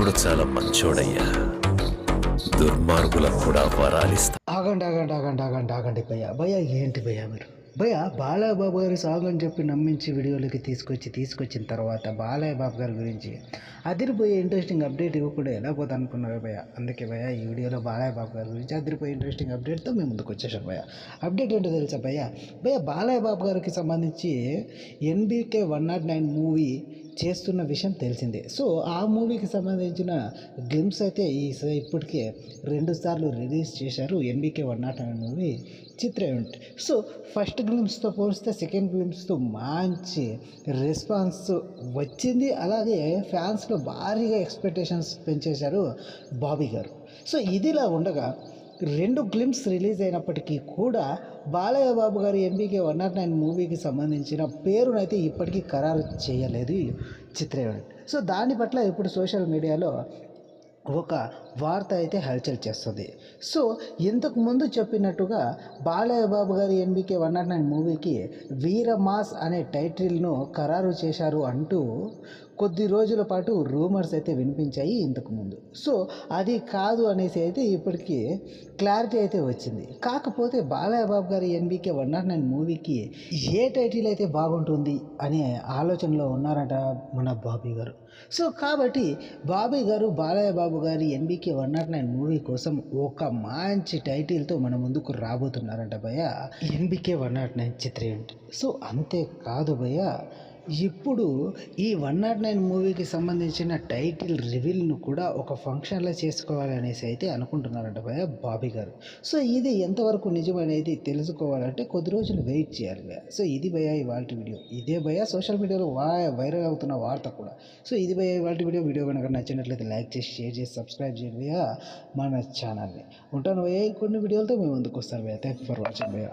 దేవుడు చాలా మంచోడయ్యా, దుర్మార్గులకు కూడా వరాలిస్తా. ఆగండి భయ్యా. భయ్యా ఏంటి భయ్యా మీరు? భయ్యా బాలయ్య బాబు గారి సాంగ్ అని చెప్పి నమ్మించి వీడియోలకి తీసుకొచ్చిన తర్వాత బాలయ్య బాబు గారి గురించి అదిరిపోయే ఇంట్రెస్టింగ్ అప్డేట్ ఇవ్వకుండా ఎలా పోతా అనుకున్నారు భయ్యా. అందుకే భయ్యా ఈ వీడియోలో బాలయ్య బాబు గారి గురించి అదిరిపోయే ఇంట్రెస్టింగ్ అప్డేట్తో మేము ముందుకు వచ్చేసాం భయ్యా. అప్డేట్ ఏంటో తెలుసా భయ్యా? బాలయ్య బాబు గారికి సంబంధించి NBK 109 మూవీ చేస్తున్న విషయం తెలిసిందే. సో ఆ మూవీకి సంబంధించిన గ్లిమ్స్ అయితే ఇప్పటికే 2 సార్లు రిలీజ్ చేశారు NBK 109 మూవీ చిత్ర యూనిట్. సో ఫస్ట్ గ్లిమ్స్తో పోలిస్తే సెకండ్ గ్లిమ్స్తో మంచి రెస్పాన్స్ వచ్చింది. అలాగే ఫ్యాన్స్లో భారీగా ఎక్స్పెక్టేషన్స్ పెంచేశారు బాబీ గారు. సో ఇదిలా ఉండగా 2 గ్లిమ్స్ రిలీజ్ అయినప్పటికీ కూడా బాలయ్య బాబు గారి NBK 109 మూవీకి సంబంధించిన పేరునైతే ఇప్పటికీ ఖరారు చేయలేదు చిత్ర యూనిట్. సో దాని పట్ల ఇప్పుడు సోషల్ మీడియాలో ఒక వార్త అయితే హల్చల్ చేస్తుంది. సో ఇంతకు ముందు చెప్పినట్టుగా బాలయ్య బాబు గారి NBK 109 మూవీకి వీరమాస్ అనే టైటిల్ను ఖరారు చేశారు అంటూ కొద్ది రోజుల పాటు రూమర్స్ అయితే వినిపించాయి ఇంతకుముందు. సో అది కాదు అనేసి అయితే ఇప్పటికీ క్లారిటీ అయితే వచ్చింది. కాకపోతే బాలయ్య బాబు గారి NBK 109 మూవీకి ఏ టైటిల్ అయితే బాగుంటుంది అనే ఆలోచనలో ఉన్నారట మన బాబీ గారు. సో కాబట్టి బాబీ గారు బాలయ్య బాబు గారి NBK 109 మూవీ కోసం ఒక మంచి టైటిల్తో మన ముందుకు రాబోతున్నారంట భయ్య, NBK 109 చిత్ర యూనిట్. సో అంతేకాదు భయ్య, ఇప్పుడు ఈ 109 మూవీకి సంబంధించిన టైటిల్ రివీల్ను కూడా ఒక ఫంక్షన్లో చేసుకోవాలనేసి అయితే అనుకుంటున్నారంట భయ్య బాబీ గారు. సో ఇది ఎంతవరకు నిజమనేది తెలుసుకోవాలంటే కొద్ది రోజులు వెయిట్ చేయాలి భయ్య. సో ఇది భయ్య ఇవాళ వీడియో. ఇదే భయ్య సోషల్ మీడియాలో వైరల్ అవుతున్న వార్త కూడా. సో ఇది భయ్య ఇవాళ వీడియో కనుక నచ్చినట్లయితే లైక్ చేసి షేర్ చేసి సబ్స్క్రైబ్ చేయండి భయ్య మన ఛానల్ని. ఉంటాను భయ్య, కొన్ని వీడియోలతో మేము ముందుకు వస్తాను భయ్య. థ్యాంక్ యూ ఫర్ వాచింగ్ భయ్య.